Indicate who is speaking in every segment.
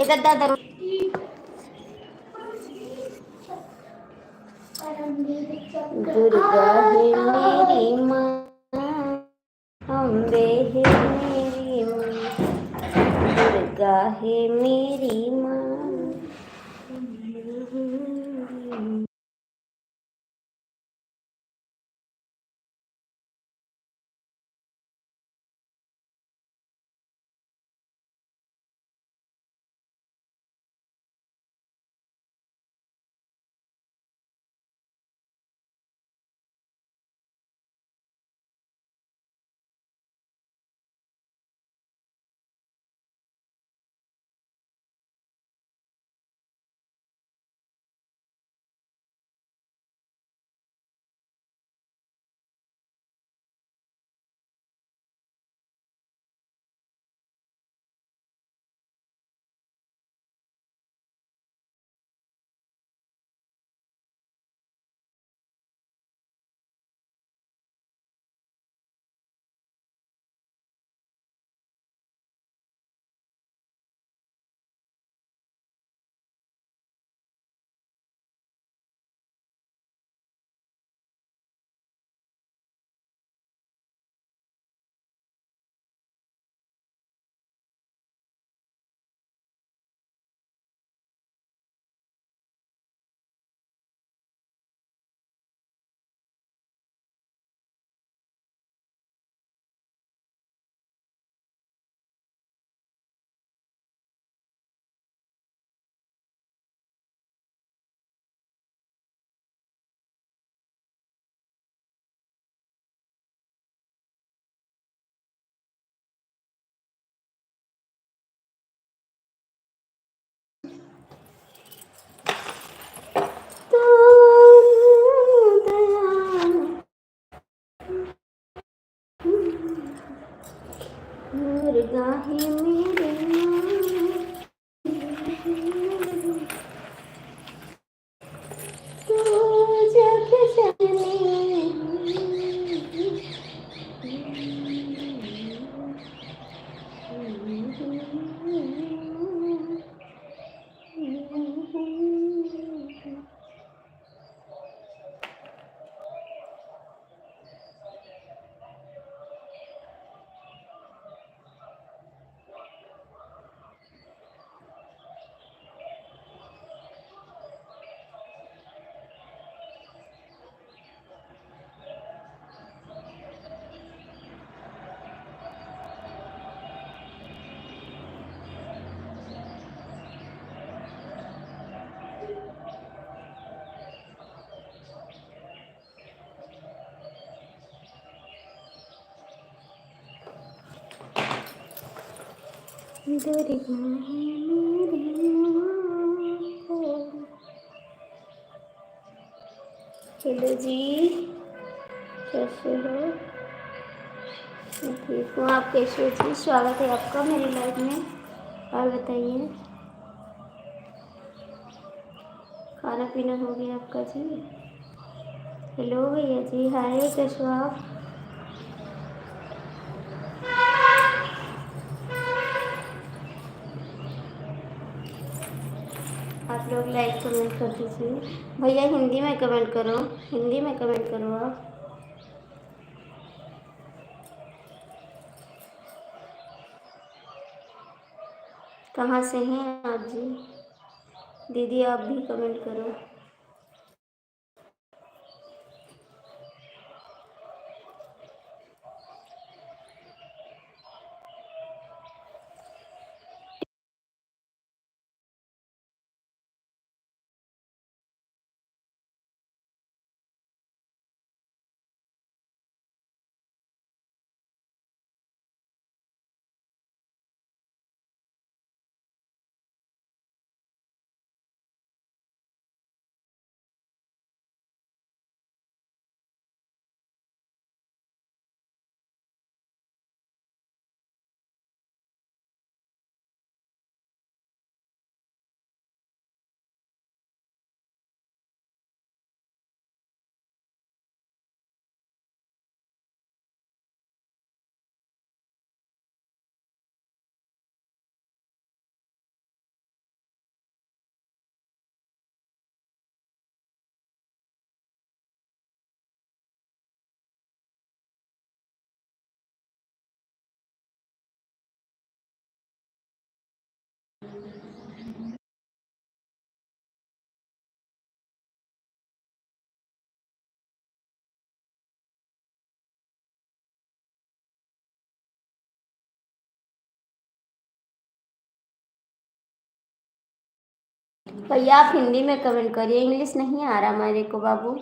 Speaker 1: गद्दा धरो। दुर्गा है मेरी माँ, अम्बे है मेरी माँ, दुर्गा है मेरी माँ। दुर्गा है मेरी माँ, तू जग जननी। दुर्गा है मेरी माँ। हेलो जी, कैसे हो? मैं ठीक हूँ, आप कैसे हो जी? स्वागत है आपका मेरी लाइफ में। और बताइए, खाना पीना हो गया आपका जी? हेलो भैया जी, हाय, कैसे हो आप? आप लोग लाइक कमेंट कर दीजिए भैया, हिंदी में कमेंट करो, हिंदी में कमेंट करो आप। कहाँ से हैं आप जी? दीदी आप भी कमेंट करो। भैया आप हिंदी में कमेंट करिए, इंग्लिश नहीं आ रहा मेरे को बाबू।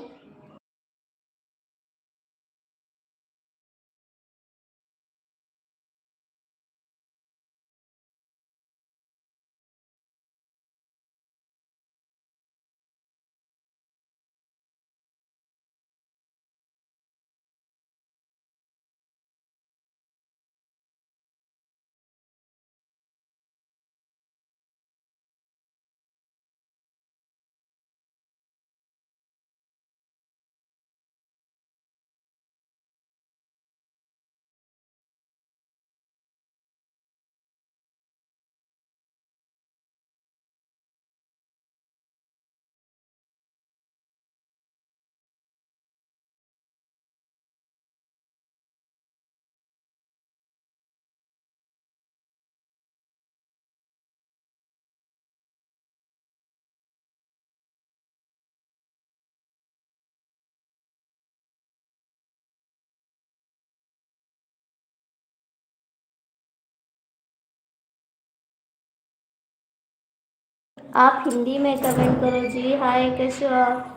Speaker 1: आप हिंदी में कमेंट करो जी। हाय कैसे हो आप?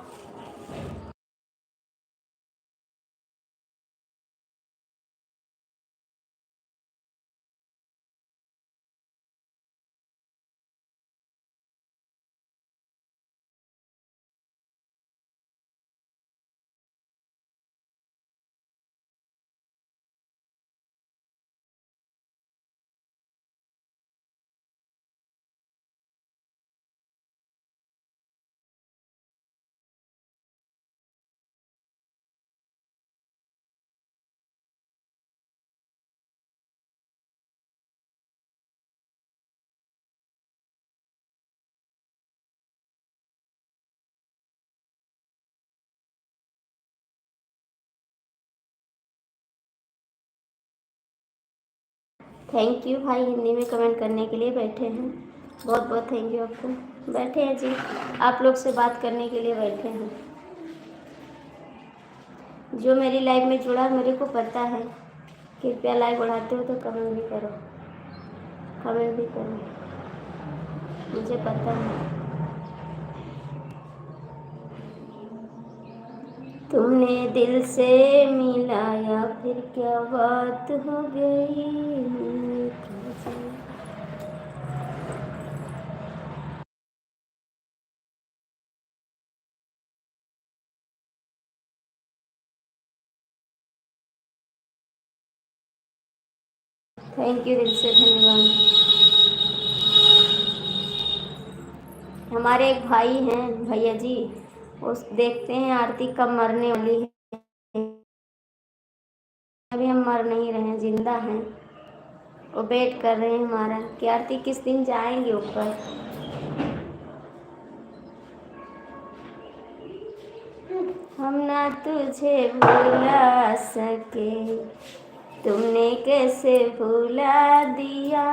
Speaker 1: थैंक यू भाई हिंदी में कमेंट करने के लिए। बैठे हैं, बहुत बहुत थैंक यू आपको। बैठे हैं जी, आप लोग से बात करने के लिए बैठे हैं। जो मेरी लाइव में जुड़ा मेरे को पता है, कृपया लाइव बढ़ाते हो तो कमेंट भी करो, कमेंट भी करो, मुझे पता है। तुमने दिल से मिलाया फिर क्या बात हो गई। थैंक यू, दिल से धन्यवाद। हमारे एक भाई हैं भैया जी, उस देखते हैं आरती कब मरने वाली है। अभी हम मर नहीं रहे हैं, जिंदा हैं। वो वेट कर रहे हैं हमारा कि आरती किस दिन जाएंगे ऊपर। हम ना तुझे भुला सके, तुमने कैसे भुला दिया।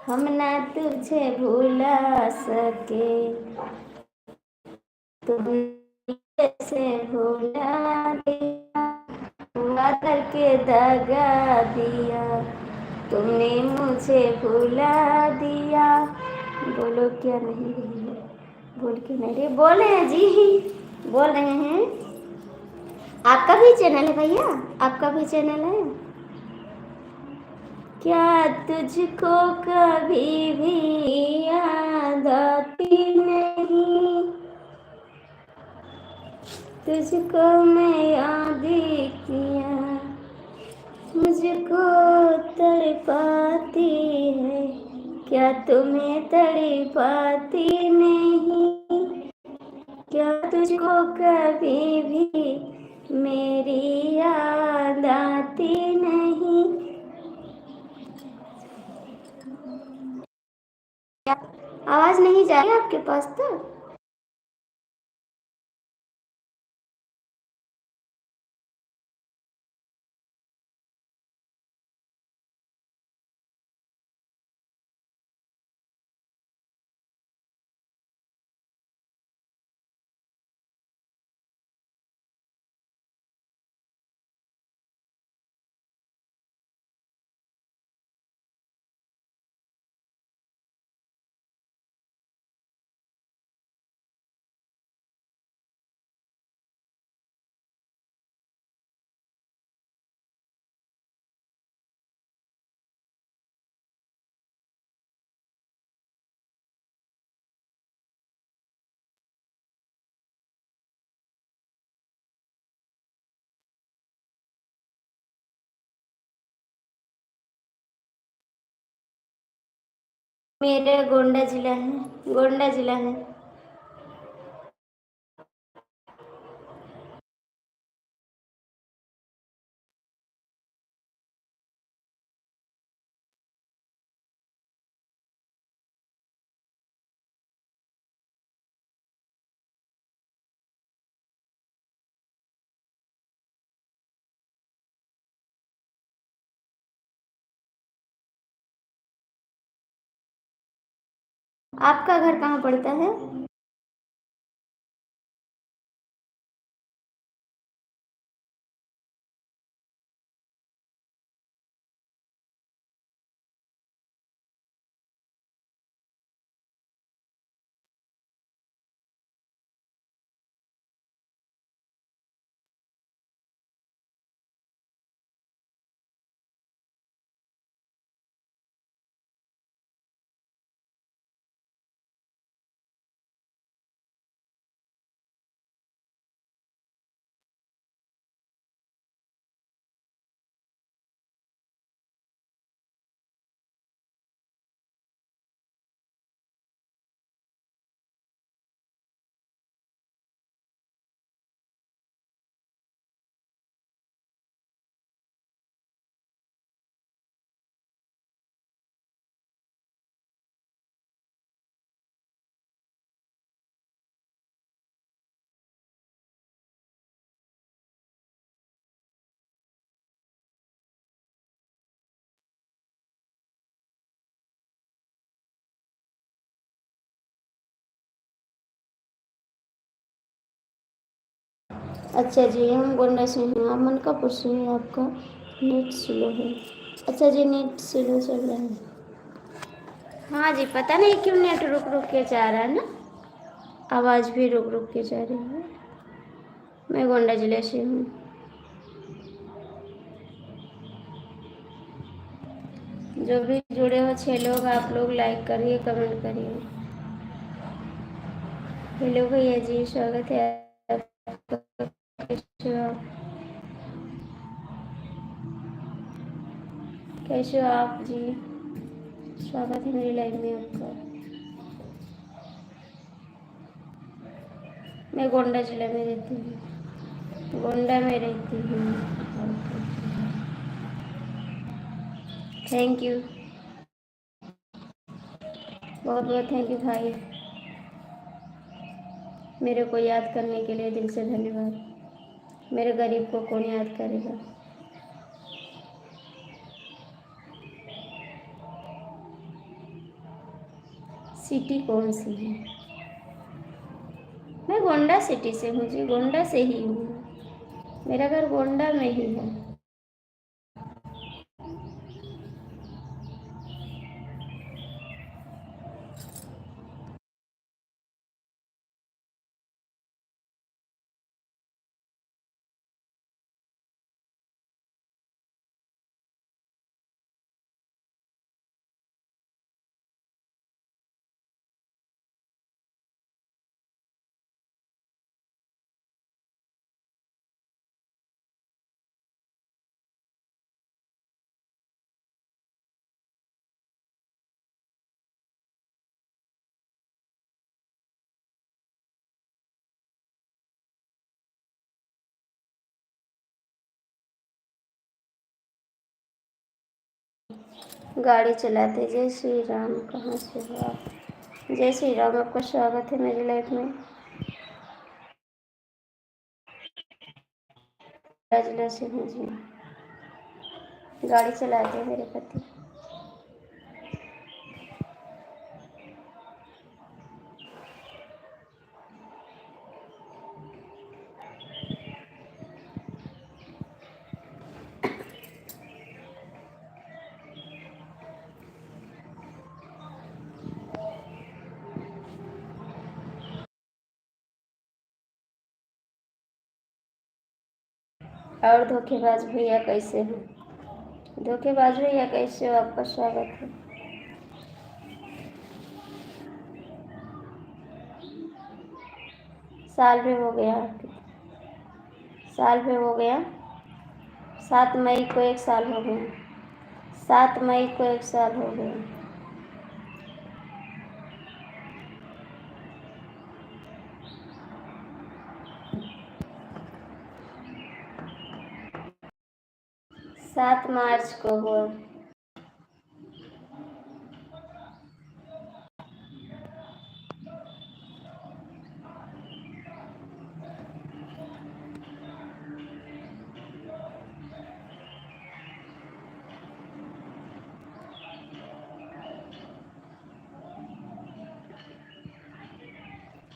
Speaker 1: हम ना तुझे भुला सके, तुमने कैसे भुला दिया। हुआ करके दगा दिया, तुमने मुझे भुला दिया। बोलो क्या नहीं रही है, बोल के नहीं रही। बोल रहे हैं जी, बोल रहे हैं। आपका भी चैनल है भैया, आपका भी चैनल है क्या? तुझको कभी भी याद आती नहीं, तुझको मैं याद किया, मुझको तड़पाती है, क्या तुम्हें तड़पाती नहीं। क्या तुझको कभी भी मेरी याद आती नहीं। आवाज नहीं जा रही आपके पास तक? मेरा गोंडा जिला है, गोंडा जिला है। आपका घर कहाँ पड़ता है? अच्छा जी, हम गोंडा से हैं। आप मनकापुर से हैं। आपका नेट स्लो है। अच्छा जी, नेट स्लो चल रहा है। हाँ जी, पता नहीं क्यों नेट रुक रुक के जा रहा है ना, आवाज़ भी रुक रुक के जा रही है। मैं गोंडा जिले से हूँ। जो भी जुड़े हो 6 लोग, आप लोग लाइक करिए, कमेंट करिए। हेलो भैया जी, स्वागत है आपका। कैसे हो आप? कैसे हो आप जी? स्वागत है मेरी लाइव में आपका। मैं गोंडा जिला में रहती हूँ, गोंडा में रहती हूँ। थैंक यू, बहुत बहुत थैंक यू भाई, मेरे को याद करने के लिए दिल से धन्यवाद। मेरे गरीब को कौन याद करेगा। सिटी कौन सी है? मैं गोंडा सिटी से हूँ जी, गोंडा से ही हूँ। मेरा घर गोंडा में ही है। गाड़ी चलाते। जय श्री राम। कहाँ से हो आप? जय श्री राम, आपका स्वागत है मेरी लाइफ में। जिला से हूँ जी। गाड़ी चलाते हैं मेरे पति। और धोखेबाज भैया कैसे हो? धोखेबाज भैया कैसे हो? आपका स्वागत है। साल भर हो गया आपके? साल भर हो गया। 7 मई को 1 साल हो गया। 7 मई को 1 साल हो गया। 7 मार्च को हुआ।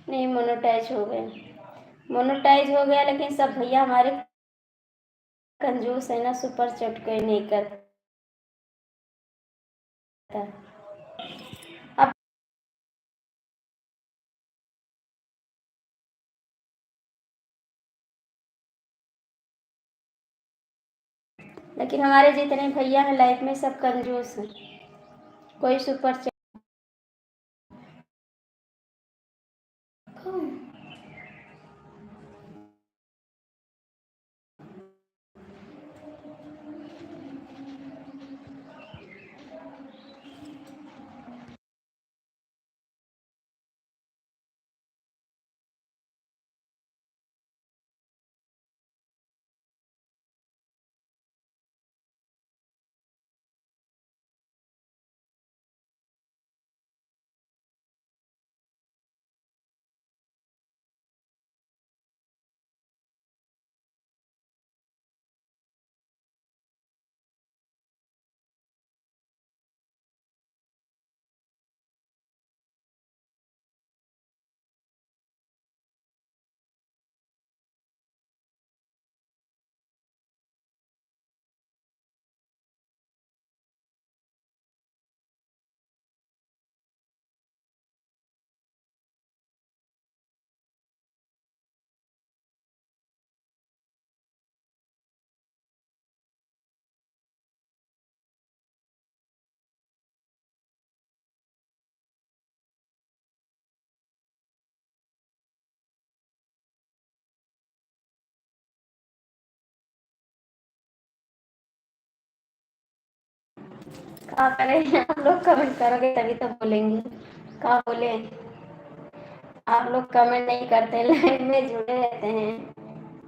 Speaker 1: नहीं, मोनेटाइज हो गए, मोनेटाइज हो गया, लेकिन सब भैया हमारे कंजूस है ना, सुपर चैट कोई नहीं करता। अब लेकिन हमारे जितने भैया हैं लाइफ में सब कंजूस हैं, कोई सुपर चैट। क्या करें, आप लोग कमेंट करोगे तभी तो बोलेंगे, क्या बोले। आप लोग कमेंट नहीं करते, लाइव में जुड़े रहते हैं,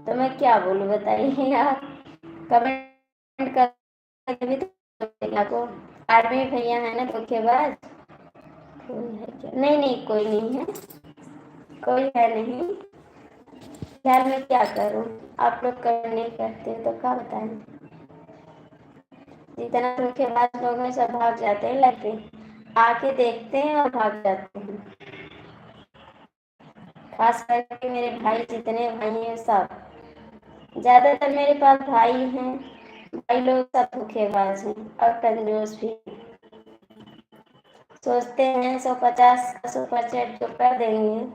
Speaker 1: तो मैं क्या बोलूं बताइए। आप कमेंट कर तभी तो बोलेंगे आपको। आर्मी भैया है ना धोखेबाज, कोई है क्या? नहीं नहीं, कोई नहीं है, कोई है नहीं। यार मैं क्या करूं, आप लोग कमेंट नहीं करते तो क्या बताएं। जितना धोखेबाज लोग हैं सब भाग जाते हैं, लगे आके देखते हैं और भाग जाते हैं। खास करके मेरे भाई, जितने भाई हैं सब, ज्यादातर मेरे पास भाई हैं, भाई लोग सब धोखेबाज हैं और कंजूस भी। सोचते हैं 150 का सुपर चैट जो कर देंगे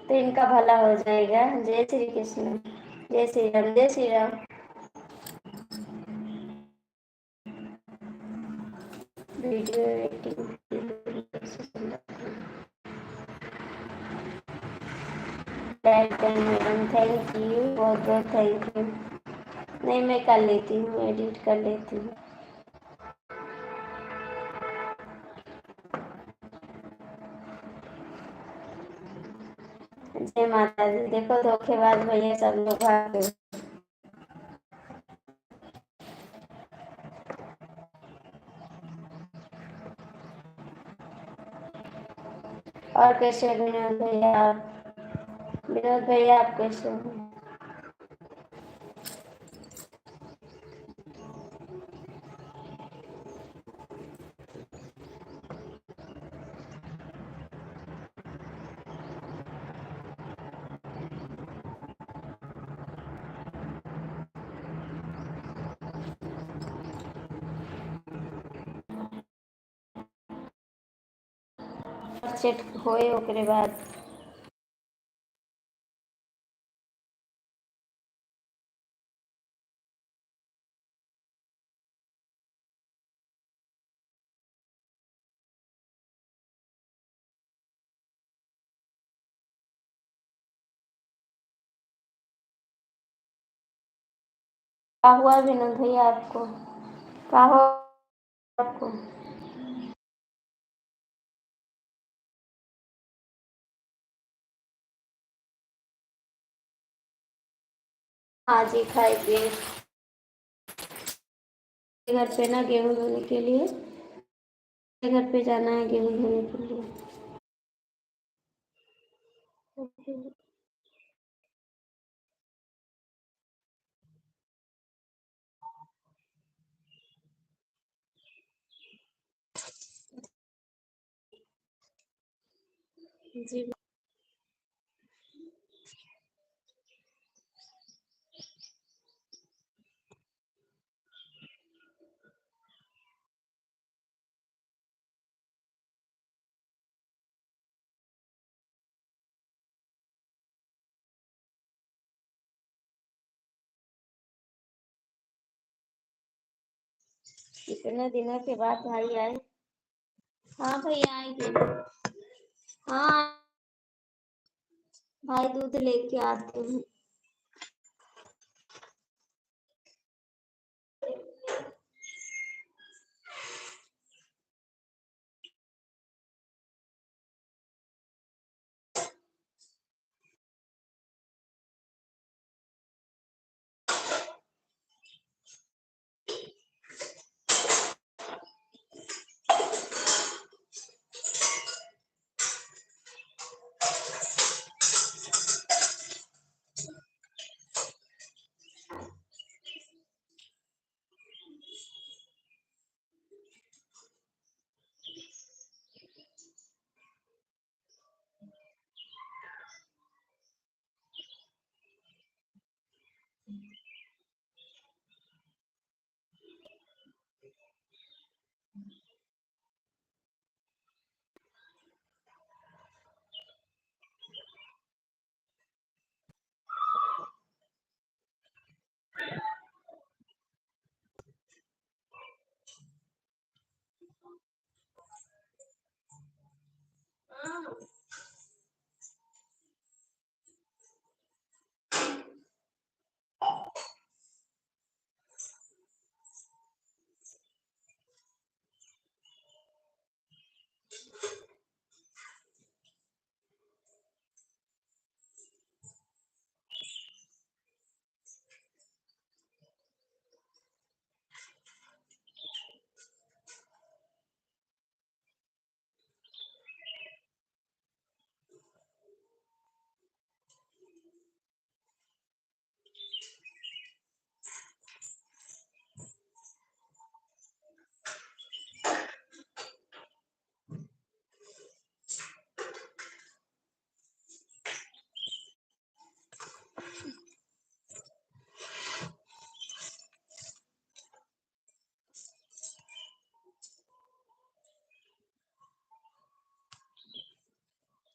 Speaker 1: तो इनका भला हो जाएगा। जय श्री कृष्ण, जय श्री राम, जय Shri Ram. Video editing madam, thank you, बहुत बहुत थैंक यू। नहीं, मैं कर लेती हूँ, एडिट कर लेती हूँ। जय माता दी। देखो धोखेबाज भैया सब लोग भाग गए। और कैसे हो विनोद भैया आप? विनोद भैया आप कैसे हो? चेट होए ओकरे बाद क्या हुआ विनोद भैया आपको? क्या हुआ आपको? हाँ जी, खाए पिए। घर पे ना गेहूँ धोने के लिए, घर पे जाना है गेहूँ धोने के लिए। जी। कितने दिनों के बाद भाई आए। हाँ भैया आएंगे। हाँ भाई दूध लेके आते हैं।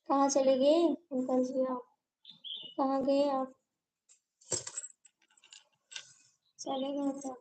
Speaker 1: कहाँ चले गए अंकल जी आप? कहाँ गए आप? चले गए तो।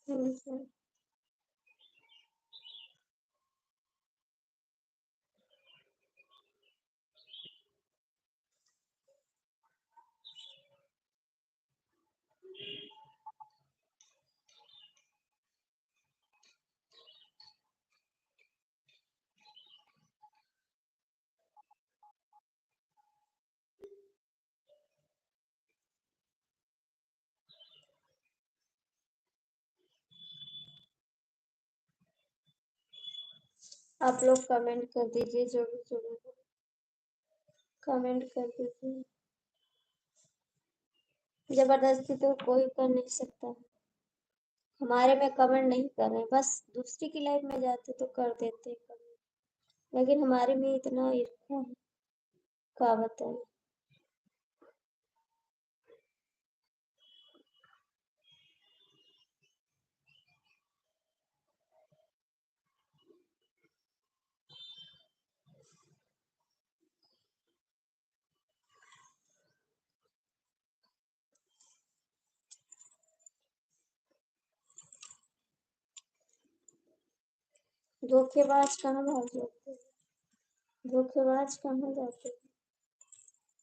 Speaker 1: हम्म। आप लोग कमेंट कर दीजिए जो भी जुड़े हो, कमेंट कर दीजिए। जबरदस्ती तो कोई कर नहीं सकता। हमारे में कमेंट नहीं कर रहे, बस दूसरी की लाइफ में जाते तो कर देते कमेंट, लेकिन हमारे में इतना ईर्ष्या है, क्या बताएं। धोखेबाज कहाँ भाग जाते हैं? धोखेबाज कहाँ जाते हैं?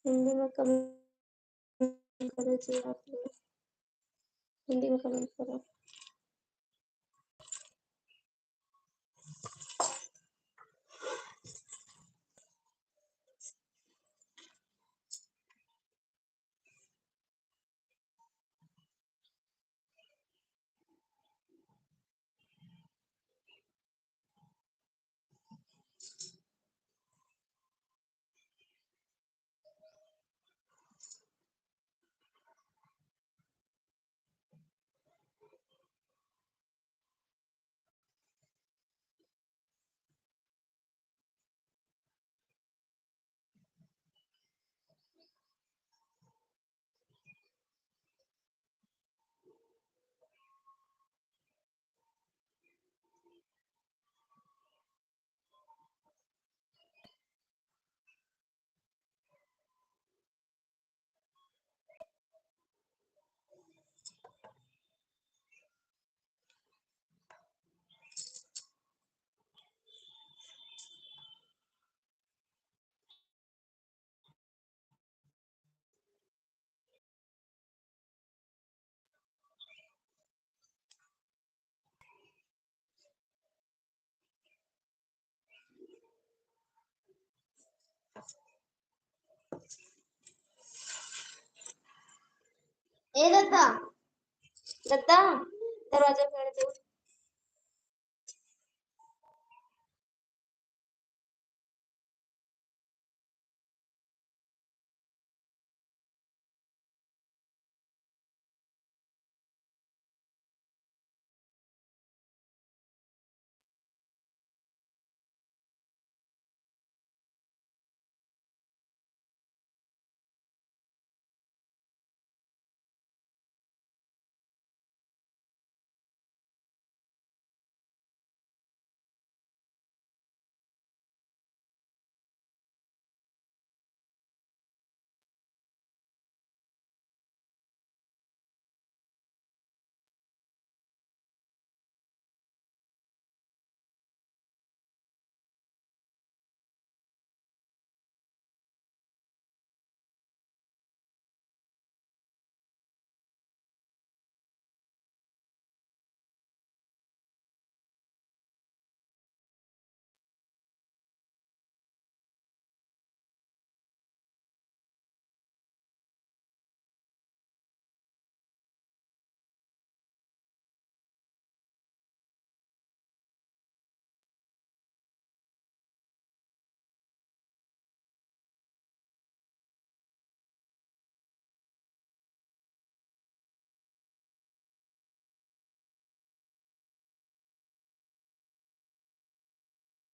Speaker 1: हिंदी में कमेंट करो जी आप लोग, हिंदी में कमेंट करो। ए दत्ता, दत्ता दरवाजा खोल दो।